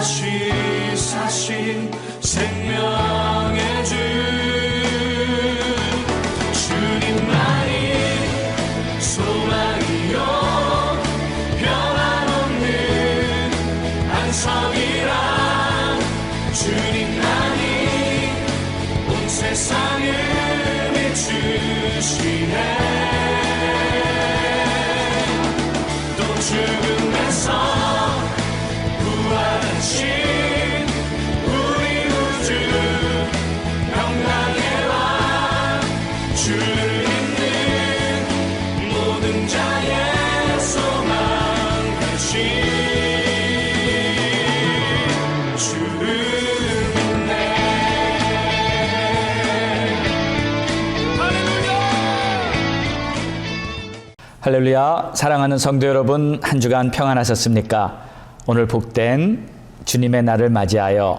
사시 생명의 주 주님만이 소망이요 변함없는 안성이라 주님만이 온 세상을 비추시네 또 죽음에서 부활하신 우리 우주 평강의 왕 주를 믿는 모든 자의 소망 되신 주를 믿네. 할렐루야. 사랑하는 성도 여러분, 한 주간 평안하셨습니까? 오늘 복된 주님의 날을 맞이하여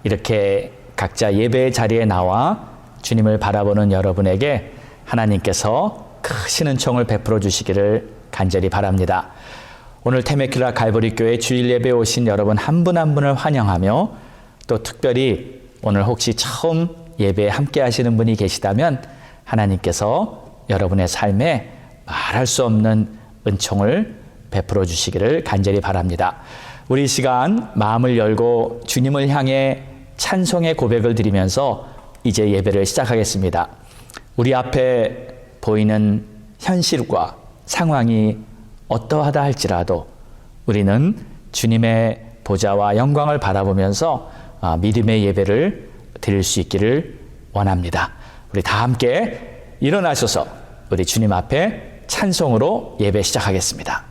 이렇게 각자 예배의 자리에 나와 주님을 바라보는 여러분에게 하나님께서 크신 은총을 베풀어 주시기를 간절히 바랍니다. 오늘 테메킬라 갈보리 교회 주일 예배에 오신 여러분 한 분 한 분을 환영하며 또 특별히 오늘 혹시 처음 예배에 함께 하시는 분이 계시다면 하나님께서 여러분의 삶에 말할 수 없는 은총을 베풀어 주시기를 간절히 바랍니다. 우리 이 시간 마음을 열고 주님을 향해 찬송의 고백을 드리면서 이제 예배를 시작하겠습니다. 우리 앞에 보이는 현실과 상황이 어떠하다 할지라도 우리는 주님의 보좌와 영광을 바라보면서 믿음의 예배를 드릴 수 있기를 원합니다. 우리 다 함께 일어나셔서 우리 주님 앞에 찬송으로 예배 시작하겠습니다.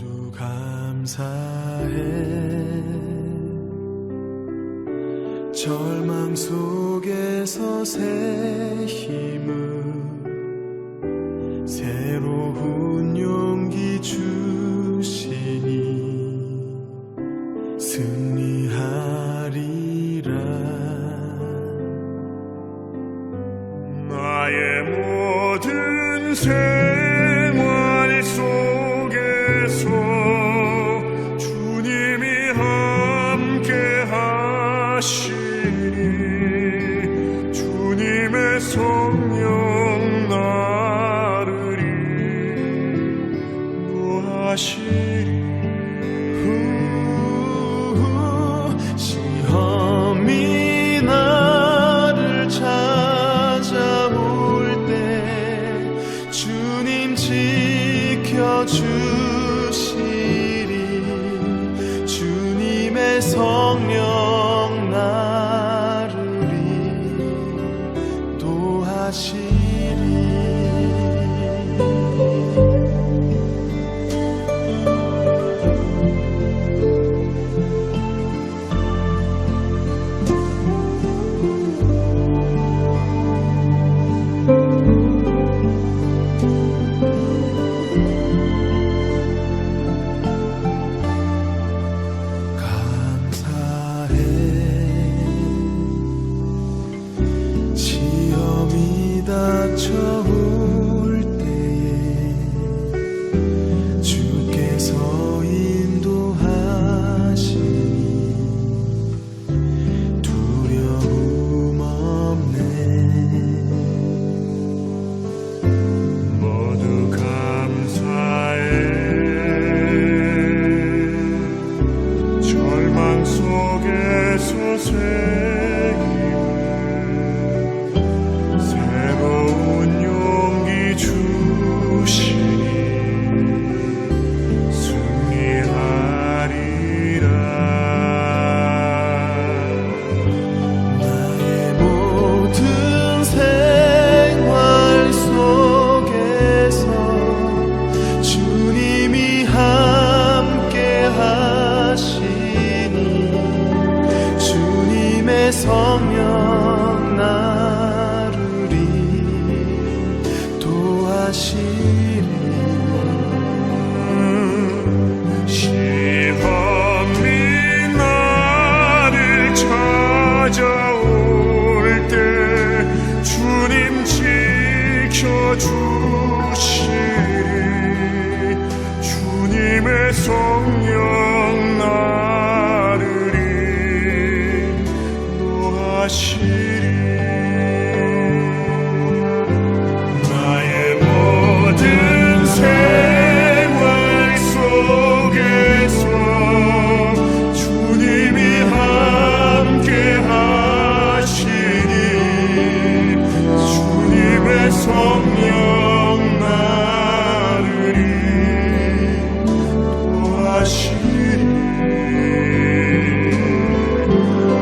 모두 감사해. 절망 속에서 새 힘을, 새로운 용기 주시니 승리하리라. 나의 모든 생활 속에서 주님이 함께 하시니 주님의 성령 나를 인도하시리. 시험이 나를 찾아올 때 주님 지켜주시리. 주님의 성령 나를 인도하시리. 닥쳐올 때에 주께서 인도하시니 두려움 없네. 모두 감사해. 절망 속에서 새로운 용기 주시니 승리하리라. 나의 모든 생활 속에서 주님이 함께 하시니 주님의 성령 나를 인도하시리. 시험이 나를 찾아올 때 주님 지켜주시리. 주님의 성령 나를 인도하시리. 나의 모든 생활 속에서 주님이 함께 하시니 주님의 성령 나를 인도하시리.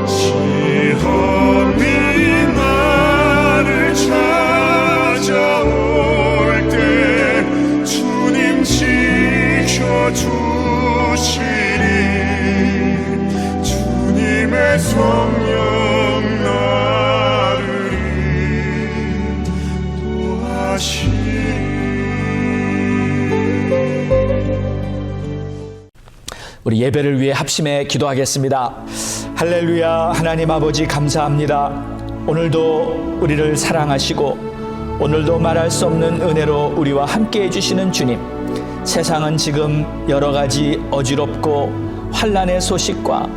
시험이 나를 찾아올 때 주님 지켜주시리. 주님의 성령 나를 인도하시리. 우리 예배를 위해 합심해 기도하겠습니다. 할렐루야. 하나님 아버지 감사합니다. 오늘도 우리를 사랑하시고 오늘도 말할 수 없는 은혜로 우리와 함께 해주시는 주님. 세상은 지금 여러 가지 어지럽고 환난의 소식과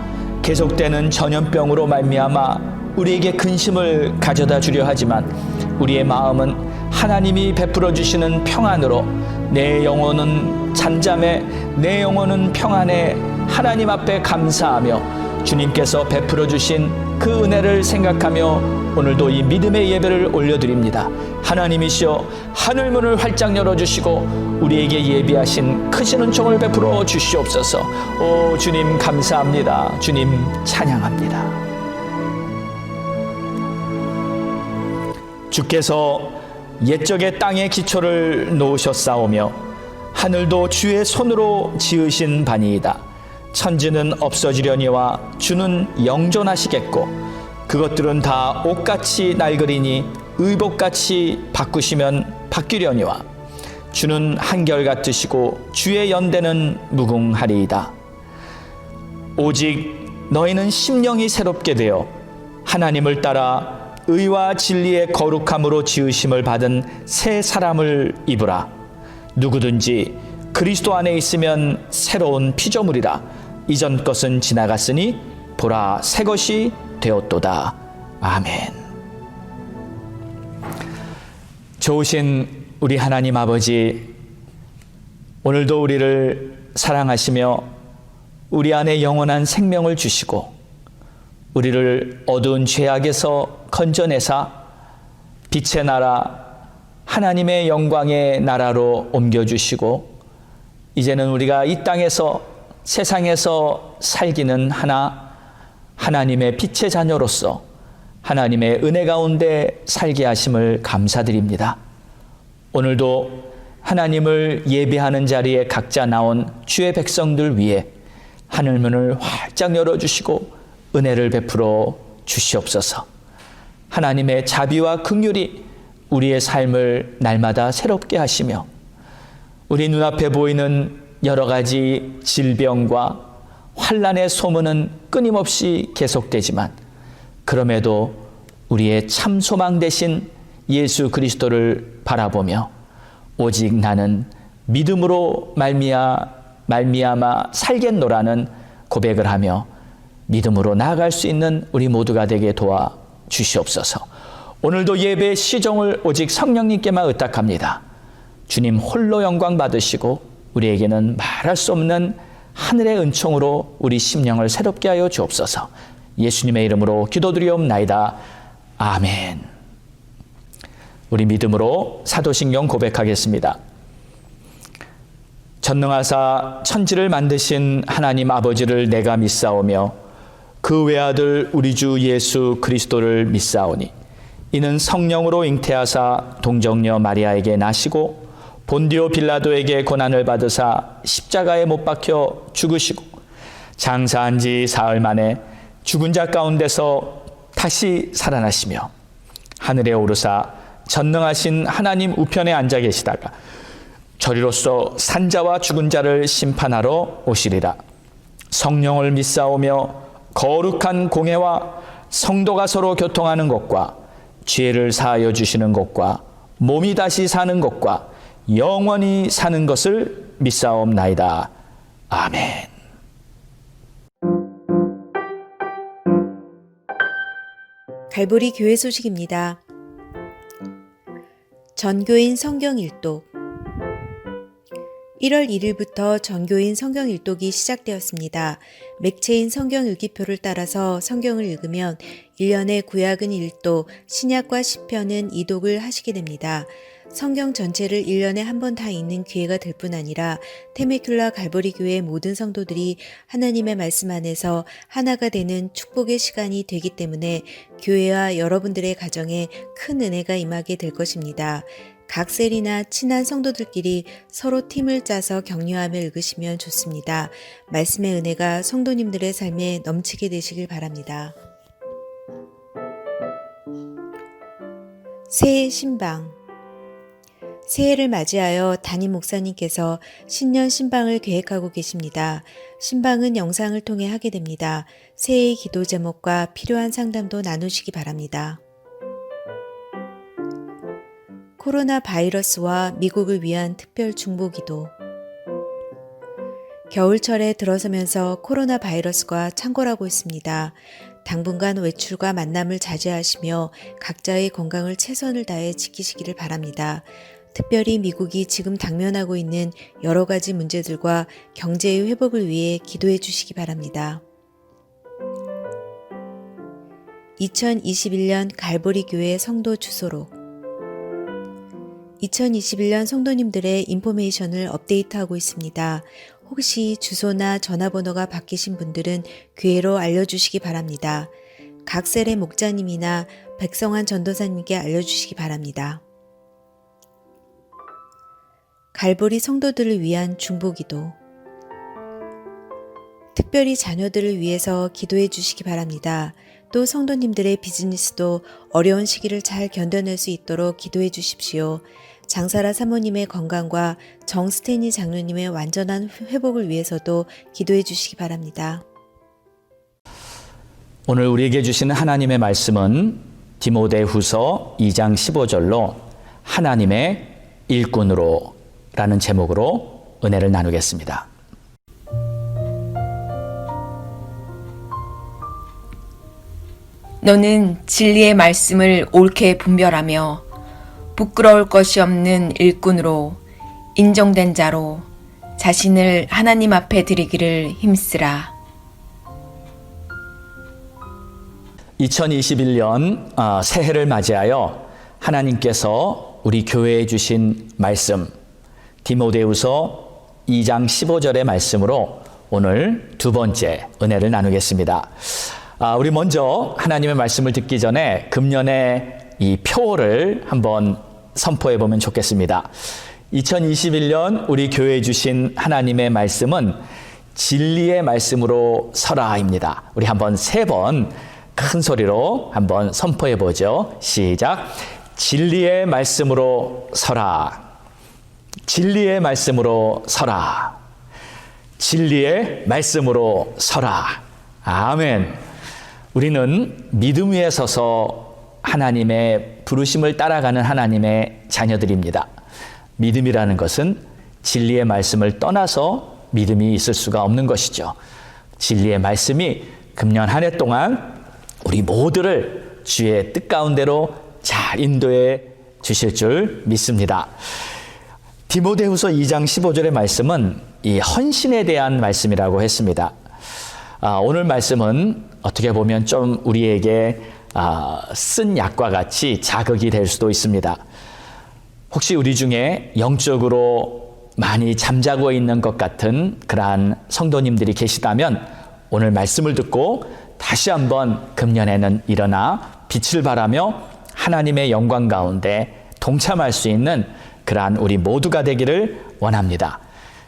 계속되는 전염병으로 말미암아 우리에게 근심을 가져다 주려 하지만 우리의 마음은 하나님이 베풀어 주시는 평안으로 내 영혼은 잠잠해 내 영혼은 평안해 하나님 앞에 감사하며 주님께서 베풀어 주신 그 은혜를 생각하며 오늘도 이 믿음의 예배를 올려드립니다. 하나님이시여 하늘문을 활짝 열어주시고 우리에게 예비하신 크신 은총을 베풀어 주시옵소서. 오 주님 감사합니다. 주님 찬양합니다. 주께서 옛적의 땅에 기초를 놓으셨사오며 하늘도 주의 손으로 지으신 바니이다. 천지는 없어지려니와 주는 영존하시겠고 그것들은 다 옷같이 낡으리니 의복같이 바꾸시면 바뀌려니와 주는 한결같으시고 주의 연대는 무궁하리이다. 오직 너희는 심령이 새롭게 되어 하나님을 따라 의와 진리의 거룩함으로 지으심을 받은 새 사람을 입으라. 누구든지 그리스도 안에 있으면 새로운 피조물이라. 이전 것은 지나갔으니 보라 새 것이 되었도다. 아멘. 좋으신 우리 하나님 아버지, 오늘도 우리를 사랑하시며 우리 안에 영원한 생명을 주시고 우리를 어두운 죄악에서 건져내사 빛의 나라 하나님의 영광의 나라로 옮겨주시고 이제는 우리가 이 땅에서 세상에서 살기는 하나님의 빛의 자녀로서 하나님의 은혜 가운데 살게 하심을 감사드립니다. 오늘도 하나님을 예배하는 자리에 각자 나온 주의 백성들 위해 하늘문을 활짝 열어주시고 은혜를 베풀어 주시옵소서. 하나님의 자비와 긍휼이 우리의 삶을 날마다 새롭게 하시며 우리 눈앞에 보이는 여러 가지 질병과 환난의 소문은 끊임없이 계속되지만 그럼에도 우리의 참 소망 되신 예수 그리스도를 바라보며 오직 나는 믿음으로 말미암아 살겠노라는 고백을 하며 믿음으로 나아갈 수 있는 우리 모두가 되게 도와 주시옵소서. 오늘도 예배의 시종을 오직 성령님께만 의탁합니다. 주님 홀로 영광 받으시고 우리에게는 말할 수 없는 하늘의 은총으로 우리 심령을 새롭게 하여 주옵소서. 예수님의 이름으로 기도드리옵나이다. 아멘. 우리 믿음으로 사도신경 고백하겠습니다. 전능하사 천지를 만드신 하나님 아버지를 내가 믿사오며 그 외아들 우리 주 예수 그리스도를 믿사오니 이는 성령으로 잉태하사 동정녀 마리아에게 나시고 본디오 빌라도에게 고난을 받으사 십자가에 못 박혀 죽으시고 장사한 지 사흘 만에 죽은 자 가운데서 다시 살아나시며 하늘에 오르사 전능하신 하나님 우편에 앉아 계시다가 저리로서 산자와 죽은 자를 심판하러 오시리라. 성령을 믿사오며 거룩한 공회와 성도가 서로 교통하는 것과 죄를 사하여 주시는 것과 몸이 다시 사는 것과 영원히 사는 것을 믿사옵나이다. 아멘. 갈보리 교회 소식입니다. 전교인 성경 일독 1월 1일부터 전교인 성경 일독이 시작되었습니다. 맥체인 성경 읽기표를 따라서 성경을 읽으면 1년에 구약은 1독, 신약과 시편은 2독을 하시게 됩니다. 성경 전체를 1년에 한 번 다 읽는 기회가 될 뿐 아니라 테메큘라 갈보리 교회 모든 성도들이 하나님의 말씀 안에서 하나가 되는 축복의 시간이 되기 때문에 교회와 여러분들의 가정에 큰 은혜가 임하게 될 것입니다. 각 셀이나 친한 성도들끼리 서로 팀을 짜서 격려하며 읽으시면 좋습니다. 말씀의 은혜가 성도님들의 삶에 넘치게 되시길 바랍니다. 새해 신방. 새해를 맞이하여 담임 목사님께서 신년 신방을 계획하고 계십니다. 신방은 영상을 통해 하게 됩니다. 새해의 기도 제목과 필요한 상담도 나누시기 바랍니다. 코로나 바이러스와 미국을 위한 특별 중보기도. 겨울철에 들어서면서 코로나 바이러스가 창궐하고 있습니다. 당분간 외출과 만남을 자제하시며 각자의 건강을 최선을 다해 지키시기를 바랍니다. 특별히 미국이 지금 당면하고 있는 여러 가지 문제들과 경제의 회복을 위해 기도해 주시기 바랍니다. 2021년 갈보리 교회 성도 주소록. 2021년 성도님들의 인포메이션을 업데이트하고 있습니다. 혹시 주소나 전화번호가 바뀌신 분들은 교회로 알려주시기 바랍니다. 각 셀의 목자님이나 백성환 전도사님께 알려주시기 바랍니다. 갈보리 성도들을 위한 중보기도. 특별히 자녀들을 위해서 기도해 주시기 바랍니다. 또 성도님들의 비즈니스도 어려운 시기를 잘 견뎌낼 수 있도록 기도해 주십시오. 장사라 사모님의 건강과 정스테니 장로님의 완전한 회복을 위해서도 기도해 주시기 바랍니다. 오늘 우리에게 주시는 하나님의 말씀은 디모데후서 2장 15절로 하나님의 일꾼으로 라는 제목으로 은혜를 나누겠습니다. 너는 진리의 말씀을 옳게 분별하며 부끄러울 것이 없는 일꾼으로 인정된 자로 자신을 하나님 앞에 드리기를 힘쓰라. 2021년 새해를 맞이하여 하나님께서 우리 교회에 주신 말씀 디모데후서 2장 15절의 말씀으로 오늘 두 번째 은혜를 나누겠습니다. 우리 먼저 하나님의 말씀을 듣기 전에 금년의 이 표를 한번 선포해 보면 좋겠습니다. 2021년 우리 교회에 주신 하나님의 말씀은 진리의 말씀으로 서라입니다. 우리 한번 세 번 큰 소리로 한번 선포해 보죠. 시작. 진리의 말씀으로 서라. 진리의 말씀으로 서라. 진리의 말씀으로 서라. 아멘. 우리는 믿음 위에 서서 하나님의 부르심을 따라가는 하나님의 자녀들입니다. 믿음이라는 것은 진리의 말씀을 떠나서 믿음이 있을 수가 없는 것이죠. 진리의 말씀이 금년 한 해 동안 우리 모두를 주의 뜻 가운데로 잘 인도해 주실 줄 믿습니다. 디모데후서 2장 15절의 말씀은 이 헌신에 대한 말씀이라고 했습니다. 오늘 말씀은 어떻게 보면 좀 우리에게 쓴 약과 같이 자극이 될 수도 있습니다. 혹시 우리 중에 영적으로 많이 잠자고 있는 것 같은 그러한 성도님들이 계시다면 오늘 말씀을 듣고 다시 한번 금년에는 일어나 빛을 발하며 하나님의 영광 가운데 동참할 수 있는 그러한 우리 모두가 되기를 원합니다.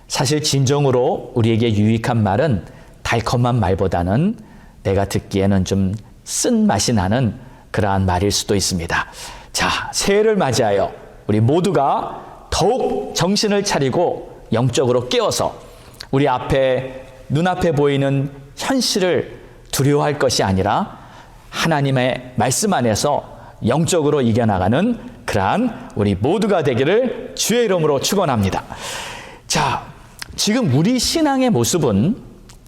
사실 진정으로 우리에게 유익한 말은 달콤한 말보다는 내가 듣기에는 좀 쓴맛이 나는 그러한 말일 수도 있습니다. 자, 새해를 맞이하여 우리 모두가 더욱 정신을 차리고 영적으로 깨어서 우리 눈앞에 보이는 현실을 두려워할 것이 아니라 하나님의 말씀 안에서 영적으로 이겨나가는 그러한 우리 모두가 되기를 주의 이름으로 축원합니다. 자, 지금 우리 신앙의 모습은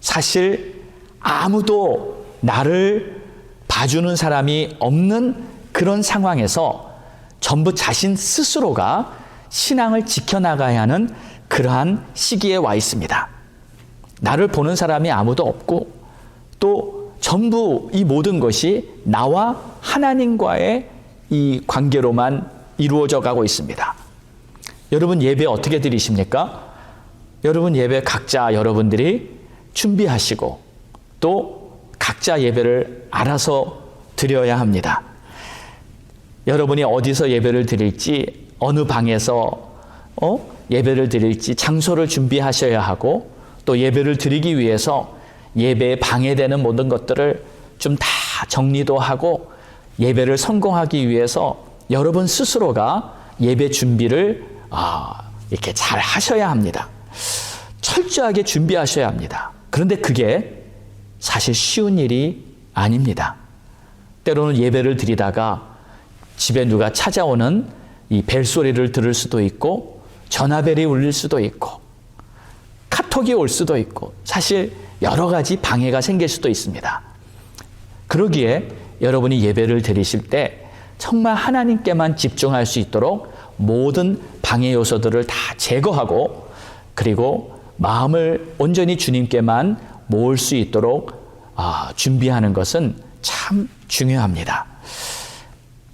사실 아무도 나를 봐주는 사람이 없는 그런 상황에서 전부 자신 스스로가 신앙을 지켜나가야 하는 그러한 시기에 와 있습니다. 나를 보는 사람이 아무도 없고 또 전부 이 모든 것이 나와 하나님과의 이 관계로만 이루어져 가고 있습니다. 여러분 예배 어떻게 드리십니까? 여러분 예배 각자 여러분들이 준비하시고 또 각자 예배를 알아서 드려야 합니다. 여러분이 어디서 예배를 드릴지 어느 방에서 예배를 드릴지 장소를 준비하셔야 하고 또 예배를 드리기 위해서 예배에 방해되는 모든 것들을 좀 다 정리도 하고 예배를 성공하기 위해서 여러분 스스로가 예배 준비를 이렇게 잘 하셔야 합니다. 철저하게 준비하셔야 합니다. 그런데 그게 사실 쉬운 일이 아닙니다. 때로는 예배를 드리다가 집에 누가 찾아오는 이 벨소리를 들을 수도 있고 전화벨이 울릴 수도 있고 카톡이 올 수도 있고 사실 여러 가지 방해가 생길 수도 있습니다. 그러기에 여러분이 예배를 드리실 때 정말 하나님께만 집중할 수 있도록 모든 방해 요소들을 다 제거하고 그리고 마음을 온전히 주님께만 모을 수 있도록 준비하는 것은 참 중요합니다.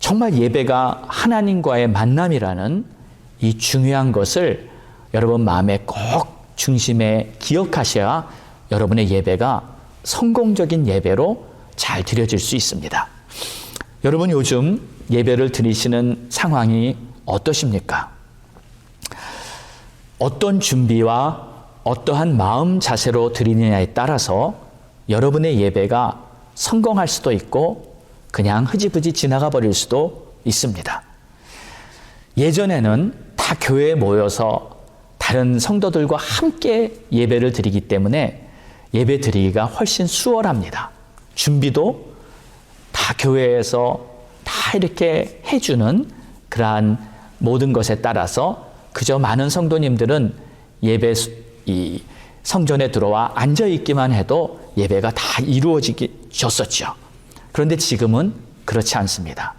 정말 예배가 하나님과의 만남이라는 이 중요한 것을 여러분 마음에 꼭 중심에 기억하셔야 여러분의 예배가 성공적인 예배로 잘 드려질 수 있습니다. 여러분 요즘 예배를 드리시는 상황이 어떠십니까? 어떤 준비와 어떠한 마음 자세로 드리느냐에 따라서 여러분의 예배가 성공할 수도 있고 그냥 흐지부지 지나가 버릴 수도 있습니다. 예전에는 다 교회에 모여서 다른 성도들과 함께 예배를 드리기 때문에 예배 드리기가 훨씬 수월합니다. 준비도 다 교회에서 다 이렇게 해주는 그러한 모든 것에 따라서 그저 많은 성도님들은 예배 이 성전에 들어와 앉아 있기만 해도 예배가 다 이루어졌었죠. 그런데 지금은 그렇지 않습니다.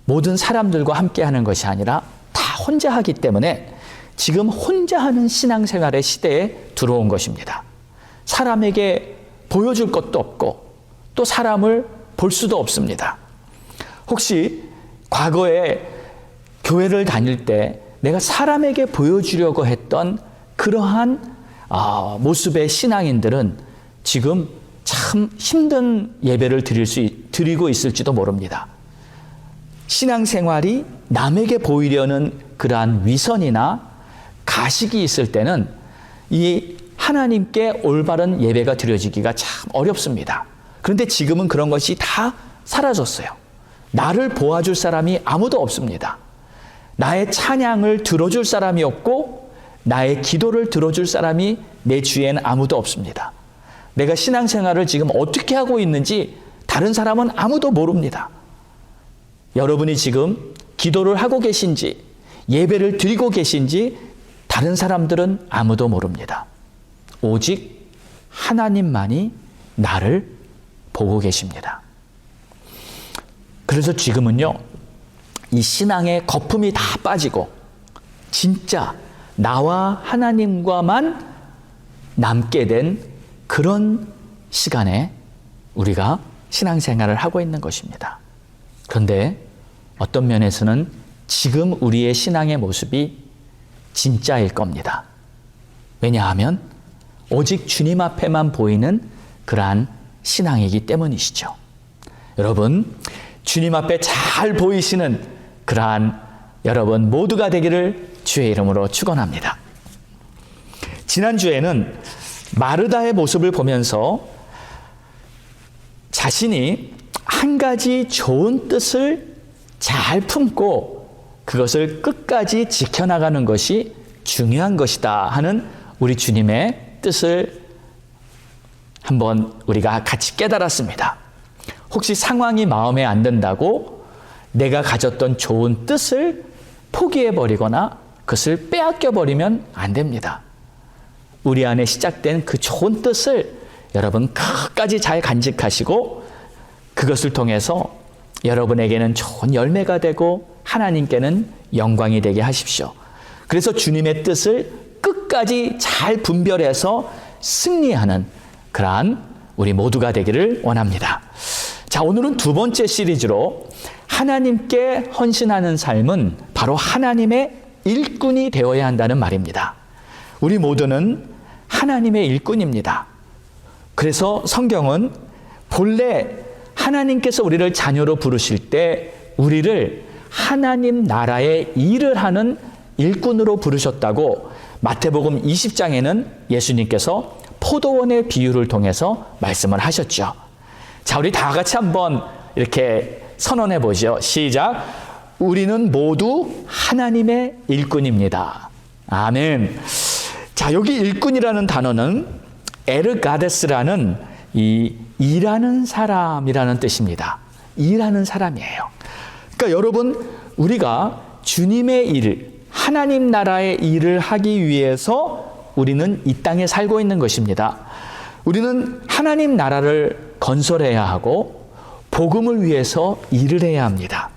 모든 사람들과 함께 하는 것이 아니라 다 혼자 하기 때문에 지금 혼자 하는 신앙생활의 시대에 들어온 것입니다. 사람에게 보여줄 것도 없고 또 사람을 볼 수도 없습니다. 혹시 과거에 교회를 다닐 때 내가 사람에게 보여주려고 했던 그러한 모습의 신앙인들은 지금 참 힘든 예배를 드리고 있을지도 모릅니다. 신앙생활이 남에게 보이려는 그러한 위선이나 가식이 있을 때는 이 하나님께 올바른 예배가 드려지기가 참 어렵습니다. 그런데 지금은 그런 것이 다 사라졌어요. 나를 보아줄 사람이 아무도 없습니다. 나의 찬양을 들어줄 사람이 없고 나의 기도를 들어줄 사람이 내 주위에는 아무도 없습니다. 내가 신앙생활을 지금 어떻게 하고 있는지 다른 사람은 아무도 모릅니다. 여러분이 지금 기도를 하고 계신지 예배를 드리고 계신지 다른 사람들은 아무도 모릅니다. 오직 하나님만이 나를 보고 계십니다. 그래서 지금은요, 이 신앙의 거품이 다 빠지고 진짜 나와 하나님과만 남게 된 그런 시간에 우리가 신앙생활을 하고 있는 것입니다. 그런데 어떤 면에서는 지금 우리의 신앙의 모습이 진짜일 겁니다. 왜냐하면 오직 주님 앞에만 보이는 그러한 신앙이기 때문이시죠. 여러분, 주님 앞에 잘 보이시는 그러한 여러분 모두가 되기를 주의 이름으로 축원합니다. 지난주에는 마르다의 모습을 보면서 자신이 한 가지 좋은 뜻을 잘 품고 그것을 끝까지 지켜나가는 것이 중요한 것이다 하는 우리 주님의 뜻을 한번 우리가 같이 깨달았습니다. 혹시 상황이 마음에 안 든다고 내가 가졌던 좋은 뜻을 포기해버리거나 그것을 빼앗겨버리면 안 됩니다. 우리 안에 시작된 그 좋은 뜻을 여러분 끝까지 잘 간직하시고 그것을 통해서 여러분에게는 좋은 열매가 되고 하나님께는 영광이 되게 하십시오. 그래서 주님의 뜻을 끝까지 잘 분별해서 승리하는 그러한 우리 모두가 되기를 원합니다. 자, 오늘은 두 번째 시리즈로 하나님께 헌신하는 삶은 바로 하나님의 일꾼이 되어야 한다는 말입니다. 우리 모두는 하나님의 일꾼입니다. 그래서 성경은 본래 하나님께서 우리를 자녀로 부르실 때 우리를 하나님 나라의 일을 하는 일꾼으로 부르셨다고 마태복음 20장에는 예수님께서 포도원의 비유를 통해서 말씀을 하셨죠. 자, 우리 다 같이 한번 이렇게 선언해 보죠. 시작. 우리는 모두 하나님의 일꾼입니다. 아멘. 자, 여기 일꾼이라는 단어는 에르가데스라는 이 일하는 사람이라는 뜻입니다. 일하는 사람이에요. 그러니까 여러분, 우리가 주님의 일을, 하나님 나라의 일을 하기 위해서 우리는 이 땅에 살고 있는 것입니다. 우리는 하나님 나라를 건설해야 하고 복음을 위해서 일을 해야 합니다.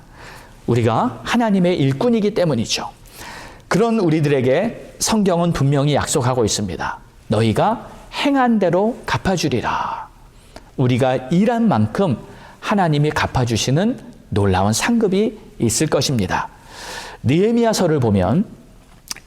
우리가 하나님의 일꾼이기 때문이죠. 그런 우리들에게 성경은 분명히 약속하고 있습니다. 너희가 행한 대로 갚아주리라. 우리가 일한 만큼 하나님이 갚아주시는 놀라운 상급이 있을 것입니다. 느헤미야서를 보면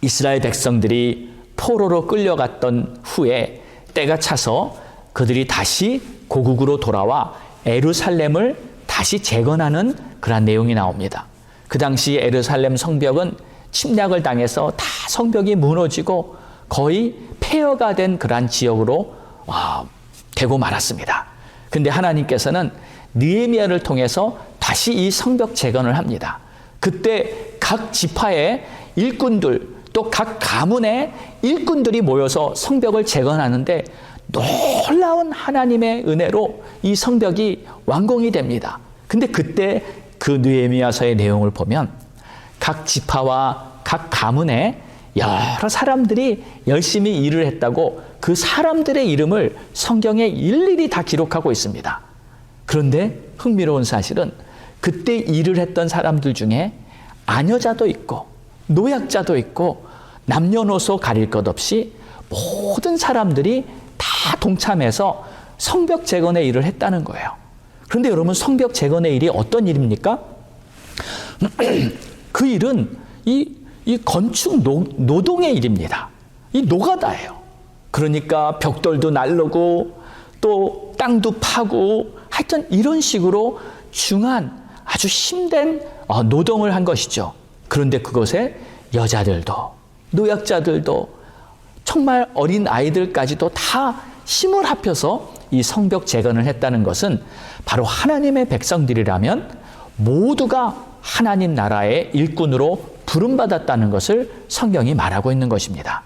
이스라엘 백성들이 포로로 끌려갔던 후에 때가 차서 그들이 다시 고국으로 돌아와 예루살렘을 다시 재건하는 그런 내용이 나옵니다. 그 당시 예루살렘 성벽은 침략을 당해서 다 성벽이 무너지고 거의 폐허가 된 그러한 지역으로 되고 말았습니다. 근데 하나님께서는 느헤미야를 통해서 다시 이 성벽 재건을 합니다. 그때 각 지파의 일꾼들 또 각 가문의 일꾼들이 모여서 성벽을 재건하는데 놀라운 하나님의 은혜로 이 성벽이 완공이 됩니다. 근데 그때 그 느헤미야서의 내용을 보면 각 지파와 각 가문의 여러 사람들이 열심히 일을 했다고 그 사람들의 이름을 성경에 일일이 다 기록하고 있습니다. 그런데 흥미로운 사실은 그때 일을 했던 사람들 중에 아녀자도 있고 노약자도 있고 남녀노소 가릴 것 없이 모든 사람들이 다 동참해서 성벽 재건의 일을 했다는 거예요. 그런데 여러분, 성벽 재건의 일이 어떤 일입니까? 그 일은 이 건축 노동의 일입니다. 이 노가다예요. 그러니까 벽돌도 날르고 또 땅도 파고 하여튼 이런 식으로 중한 아주 힘든 노동을 한 것이죠. 그런데 그것에 여자들도 노약자들도 정말 어린 아이들까지도 다 힘을 합해서 이 성벽 재건을 했다는 것은 바로 하나님의 백성들이라면 모두가 하나님 나라의 일꾼으로 부름받았다는 것을 성경이 말하고 있는 것입니다.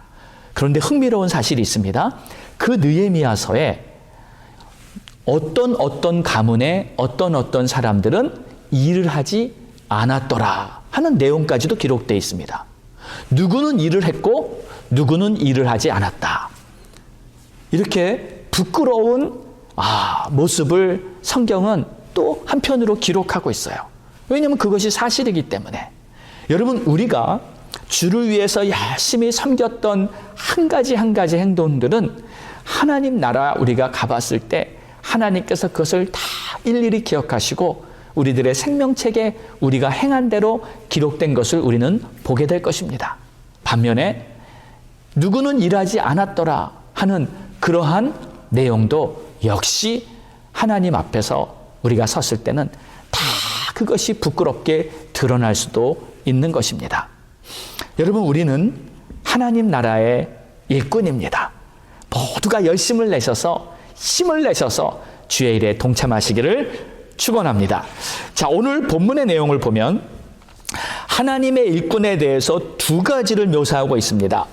그런데 흥미로운 사실이 있습니다. 그 느헤미야서에 어떤 가문의 어떤 사람들은 일을 하지 않았더라 하는 내용까지도 기록되어 있습니다. 누구는 일을 했고 누구는 일을 하지 않았다. 이렇게 부끄러운 모습을 성경은 또 한편으로 기록하고 있어요. 왜냐하면 그것이 사실이기 때문에. 여러분, 우리가 주를 위해서 열심히 섬겼던 한 가지 행동들은 하나님 나라 우리가 가봤을 때 하나님께서 그것을 다 일일이 기억하시고 우리들의 생명책에 우리가 행한 대로 기록된 것을 우리는 보게 될 것입니다. 반면에 누구는 일하지 않았더라 하는 그러한 내용도 역시 하나님 앞에서 우리가 섰을 때는 다 그것이 부끄럽게 드러날 수도 있는 것입니다. 여러분, 우리는 하나님 나라의 일꾼입니다. 모두가 열심을 내셔서 힘을 내셔서 주의 일에 동참하시기를 축원합니다. 자, 오늘 본문의 내용을 보면 하나님의 일꾼에 대해서 두 가지를 묘사하고 있습니다.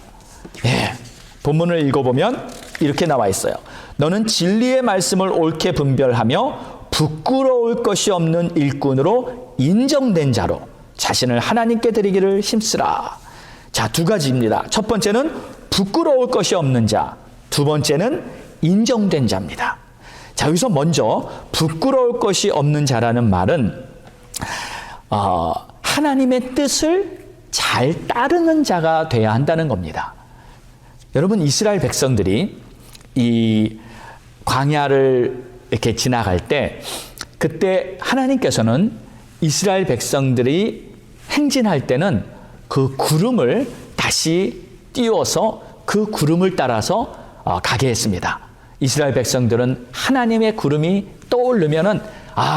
본문을 읽어보면 이렇게 나와 있어요. 너는 진리의 말씀을 옳게 분별하며 부끄러울 것이 없는 일꾼으로 인정된 자로 자신을 하나님께 드리기를 힘쓰라. 자, 두 가지입니다. 첫 번째는 부끄러울 것이 없는 자, 두 번째는 인정된 자입니다. 자, 여기서 먼저 부끄러울 것이 없는 자라는 말은 하나님의 뜻을 잘 따르는 자가 돼야 한다는 겁니다. 여러분, 이스라엘 백성들이 이 광야를 이렇게 지나갈 때 그때 하나님께서는 이스라엘 백성들이 행진할 때는 그 구름을 다시 띄워서 그 구름을 따라서 가게 했습니다. 이스라엘 백성들은 하나님의 구름이 떠오르면은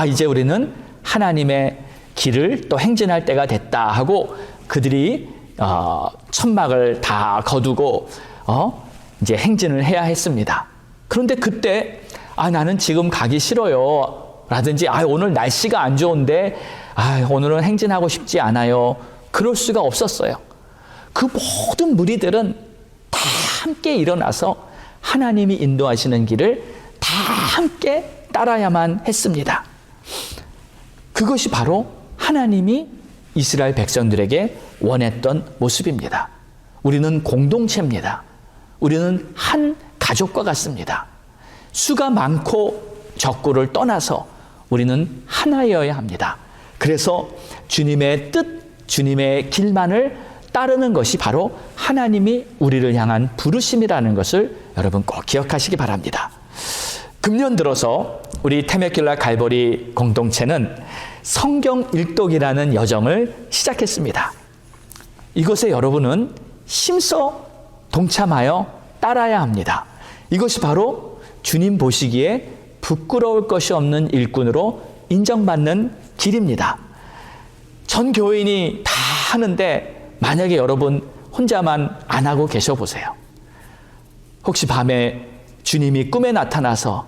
이제 우리는 하나님의 길을 또 행진할 때가 됐다 하고 그들이 천막을 다 거두고 이제 행진을 해야 했습니다. 그런데 그때 나는 지금 가기 싫어요 라든지 오늘 날씨가 안 좋은데 오늘은 행진하고 싶지 않아요. 그럴 수가 없었어요. 그 모든 무리들은 다 함께 일어나서 하나님이 인도하시는 길을 다 함께 따라야만 했습니다. 그것이 바로 하나님이 이스라엘 백성들에게 원했던 모습입니다. 우리는 공동체입니다. 우리는 한 가족과 같습니다. 수가 많고 적고를 떠나서 우리는 하나여야 합니다. 그래서 주님의 뜻, 주님의 길만을 따르는 것이 바로 하나님이 우리를 향한 부르심이라는 것을 여러분 꼭 기억하시기 바랍니다. 금년 들어서 우리 태메킬라 갈보리 공동체는 성경 일독이라는 여정을 시작했습니다. 이것에 여러분은 힘써 동참하여 따라야 합니다. 이것이 바로 주님 보시기에 부끄러울 것이 없는 일꾼으로 인정받는 길입니다. 전 교인이 다 하는데 만약에 여러분 혼자만 안 하고 계셔 보세요. 혹시 밤에 주님이 꿈에 나타나서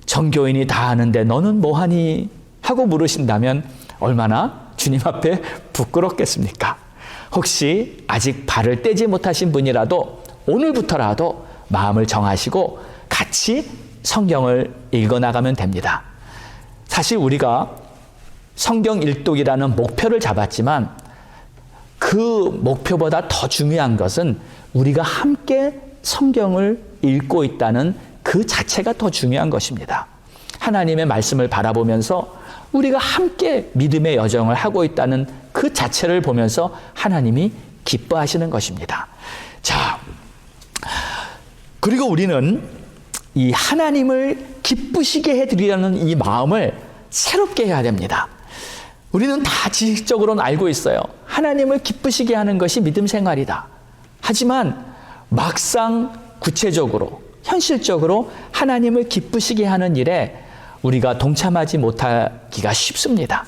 정교인이 다 하는데 너는 뭐하니? 하고 물으신다면 얼마나 주님 앞에 부끄럽겠습니까? 혹시 아직 발을 떼지 못하신 분이라도 오늘부터라도 마음을 정하시고 같이 성경을 읽어나가면 됩니다. 사실 우리가 성경 일독이라는 목표를 잡았지만 그 목표보다 더 중요한 것은 우리가 함께 성경을 읽고 있다는 그 자체가 더 중요한 것입니다. 하나님의 말씀을 바라보면서 우리가 함께 믿음의 여정을 하고 있다는 그 자체를 보면서 하나님이 기뻐하시는 것입니다. 자, 그리고 우리는 이 하나님을 기쁘시게 해드리려는 이 마음을 새롭게 해야 됩니다. 우리는 다 지식적으로는 알고 있어요. 하나님을 기쁘시게 하는 것이 믿음 생활이다. 하지만 막상 구체적으로, 현실적으로 하나님을 기쁘시게 하는 일에 우리가 동참하지 못하기가 쉽습니다.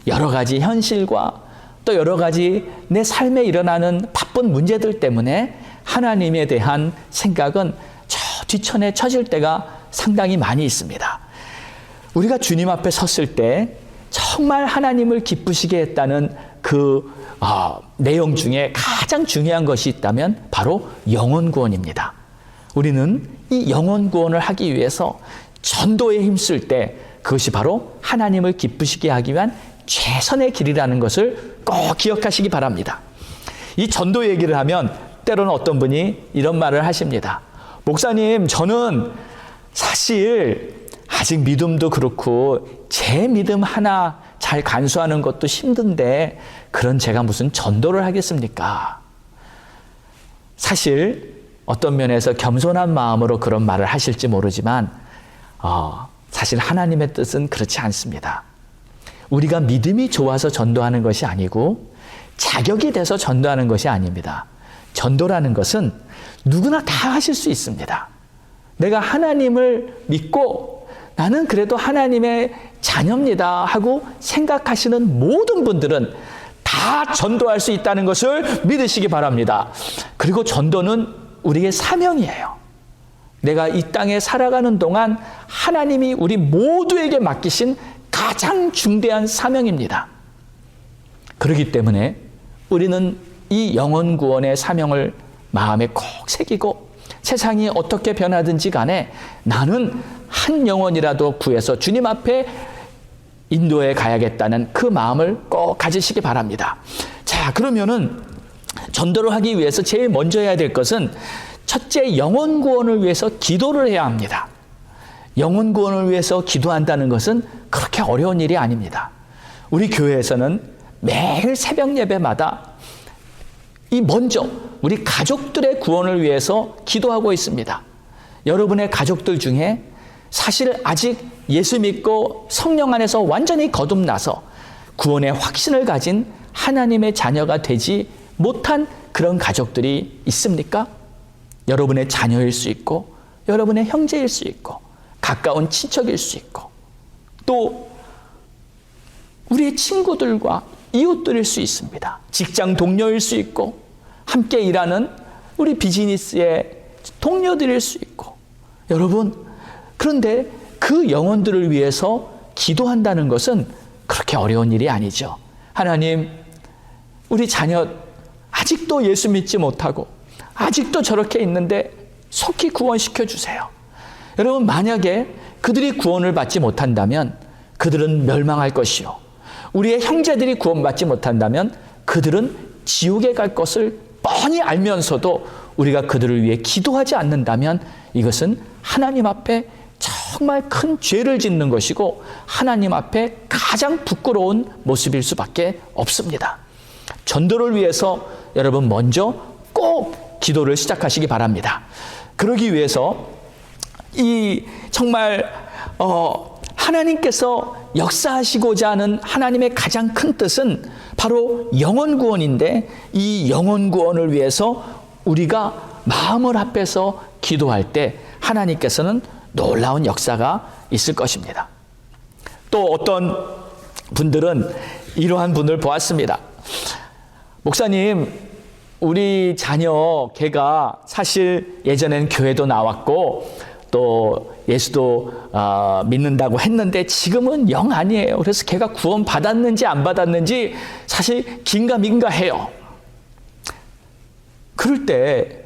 여러 가지 현실과 또 여러 가지 내 삶에 일어나는 바쁜 문제들 때문에 하나님에 대한 생각은 저 뒤천에 처질 때가 상당히 많이 있습니다. 우리가 주님 앞에 섰을 때 정말 하나님을 기쁘시게 했다는 그 내용 중에 가장 중요한 것이 있다면 바로 영혼 구원입니다. 우리는 이 영혼 구원을 하기 위해서 전도에 힘쓸 때 그것이 바로 하나님을 기쁘시게 하기 위한 최선의 길이라는 것을 꼭 기억하시기 바랍니다. 이 전도 얘기를 하면 때로는 어떤 분이 이런 말을 하십니다. 목사님, 저는 사실 아직 믿음도 그렇고 제 믿음 하나 잘 간수하는 것도 힘든데 그런 제가 무슨 전도를 하겠습니까? 사실 어떤 면에서 겸손한 마음으로 그런 말을 하실지 모르지만 사실 하나님의 뜻은 그렇지 않습니다. 우리가 믿음이 좋아서 전도하는 것이 아니고 자격이 돼서 전도하는 것이 아닙니다. 전도라는 것은 누구나 다 하실 수 있습니다. 내가 하나님을 믿고 나는 그래도 하나님의 자녀입니다 하고 생각하시는 모든 분들은 다 전도할 수 있다는 것을 믿으시기 바랍니다. 그리고 전도는 우리의 사명이에요. 내가 이 땅에 살아가는 동안 하나님이 우리 모두에게 맡기신 가장 중대한 사명입니다. 그렇기 때문에 우리는 이 영혼 구원의 사명을 마음에 꼭 새기고 세상이 어떻게 변하든지 간에 나는 한 영혼이라도 구해서 주님 앞에 인도해 가야겠다는 그 마음을 꼭 가지시기 바랍니다. 자, 그러면은 전도를 하기 위해서 제일 먼저 해야 될 것은 첫째, 영혼 구원을 위해서 기도를 해야 합니다. 영혼 구원을 위해서 기도한다는 것은 그렇게 어려운 일이 아닙니다. 우리 교회에서는 매일 새벽 예배마다 먼저 우리 가족들의 구원을 위해서 기도하고 있습니다. 여러분의 가족들 중에 사실 아직 예수 믿고 성령 안에서 완전히 거듭나서 구원의 확신을 가진 하나님의 자녀가 되지 못한 그런 가족들이 있습니까? 여러분의 자녀일 수 있고 여러분의 형제일 수 있고 가까운 친척일 수 있고 또 우리의 친구들과 이웃들일 수 있습니다. 직장 동료일 수 있고 함께 일하는 우리 비즈니스의 동료들일 수 있고 여러분, 그런데 그 영혼들을 위해서 기도한다는 것은 그렇게 어려운 일이 아니죠. 하나님, 우리 자녀 아직도 예수 믿지 못하고 아직도 저렇게 있는데 속히 구원시켜 주세요. 여러분, 만약에 그들이 구원을 받지 못한다면 그들은 멸망할 것이요, 우리의 형제들이 구원받지 못한다면 그들은 지옥에 갈 것을 뻔히 알면서도 우리가 그들을 위해 기도하지 않는다면 이것은 하나님 앞에 정말 큰 죄를 짓는 것이고 하나님 앞에 가장 부끄러운 모습일 수밖에 없습니다. 전도를 위해서 여러분 먼저 꼭 기도를 시작하시기 바랍니다. 그러기 위해서 정말 하나님께서 역사하시고자 하는 하나님의 가장 큰 뜻은 바로 영혼 구원인데 이 영혼 구원을 위해서 우리가 마음을 합해서 기도할 때 하나님께서는 놀라운 역사가 있을 것입니다. 또 어떤 분들은 이러한 분을 보았습니다. 목사님, 우리 자녀 걔가 사실 예전엔 교회도 나왔고 또 예수도 믿는다고 했는데 지금은 영 아니에요. 그래서 걔가 구원 받았는지 안 받았는지 사실 긴가민가해요. 그럴 때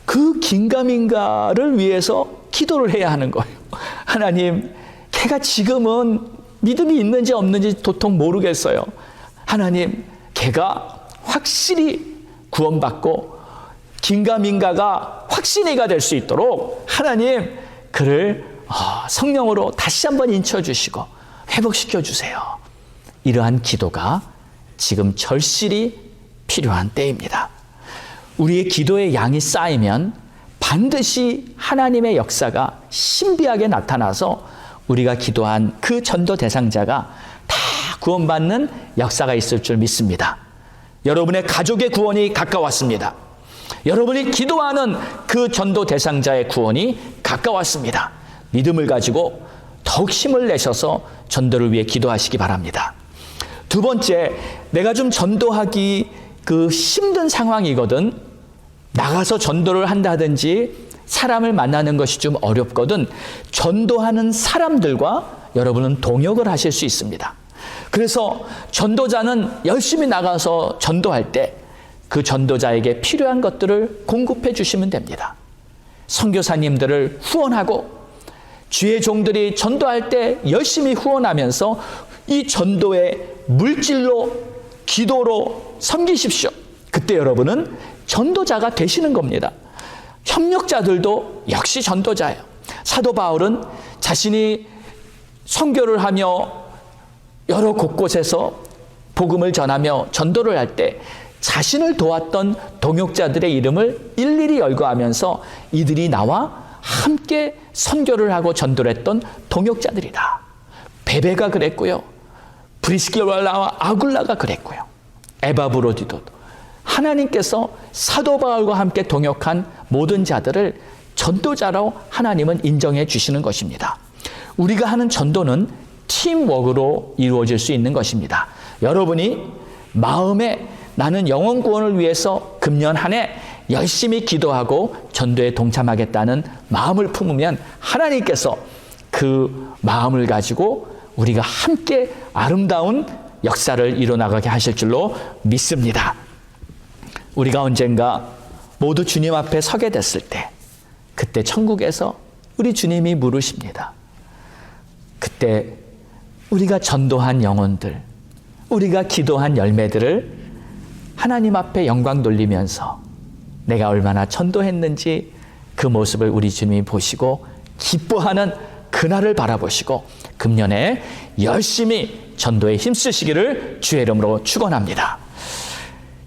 그 긴가민가를 위해서 기도를 해야 하는 거예요. 하나님, 걔가 지금은 믿음이 있는지 없는지 도통 모르겠어요. 하나님, 걔가 확실히 구원받고 긴가민가가 확신이가 될 수 있도록 하나님, 그를 성령으로 다시 한번 인쳐주시고 회복시켜 주세요. 이러한 기도가 지금 절실히 필요한 때입니다. 우리의 기도의 양이 쌓이면 반드시 하나님의 역사가 신비하게 나타나서 우리가 기도한 그 전도 대상자가 다 구원받는 역사가 있을 줄 믿습니다. 여러분의 가족의 구원이 가까웠습니다. 여러분이 기도하는 그 전도 대상자의 구원이 가까웠습니다. 믿음을 가지고 더욱 힘을 내셔서 전도를 위해 기도하시기 바랍니다. 두 번째, 내가 좀 전도하기 힘든 상황이거든. 나가서 전도를 한다든지 사람을 만나는 것이 좀 어렵거든. 전도하는 사람들과 여러분은 동역을 하실 수 있습니다. 그래서 전도자는 열심히 나가서 전도할 때 그 전도자에게 필요한 것들을 공급해 주시면 됩니다. 선교사님들을 후원하고 주의 종들이 전도할 때 열심히 후원하면서 이 전도의 물질로 기도로 섬기십시오. 그때 여러분은 전도자가 되시는 겁니다. 협력자들도 역시 전도자예요. 사도 바울은 자신이 선교를 하며 여러 곳곳에서 복음을 전하며 전도를 할 때 자신을 도왔던 동역자들의 이름을 일일이 열거하면서 이들이 나와 함께 선교를 하고 전도를 했던 동역자들이다. 베베가 그랬고요. 브리스길라와 아굴라가 그랬고요. 에바브로디도 하나님께서 사도 바울과 함께 동역한 모든 자들을 전도자로 하나님은 인정해 주시는 것입니다. 우리가 하는 전도는 팀워크로 이루어질 수 있는 것입니다. 여러분이 마음에 나는 영혼 구원을 위해서 금년 한 해 열심히 기도하고 전도에 동참하겠다는 마음을 품으면 하나님께서 그 마음을 가지고 우리가 함께 아름다운 역사를 이뤄나가게 하실 줄로 믿습니다. 우리가 언젠가 모두 주님 앞에 서게 됐을 때 그때 천국에서 우리 주님이 물으십니다. 그때 우리가 전도한 영혼들, 우리가 기도한 열매들을 하나님 앞에 영광 돌리면서 내가 얼마나 전도했는지 그 모습을 우리 주님이 보시고 기뻐하는 그날을 바라보시고 금년에 열심히 전도에 힘쓰시기를 주의 이름으로 축원합니다.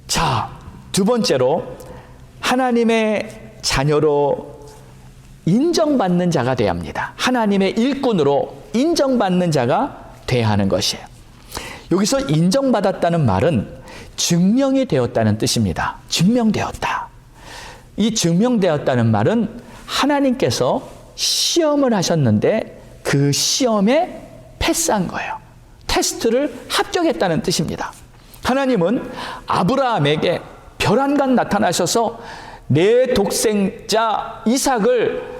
자, 두 번째로 하나님의 자녀로 인정받는 자가 되어야 합니다. 하나님의 일꾼으로 인정받는 자가 되어야 하는 것이에요. 여기서 인정받았다는 말은 증명이 되었다는 뜻입니다. 증명되었다. 이 증명되었다는 말은 하나님께서 시험을 하셨는데 그 시험에 패스한 거예요. 테스트를 합격했다는 뜻입니다. 하나님은 아브라함에게 별안간 나타나셔서 내 독생자 이삭을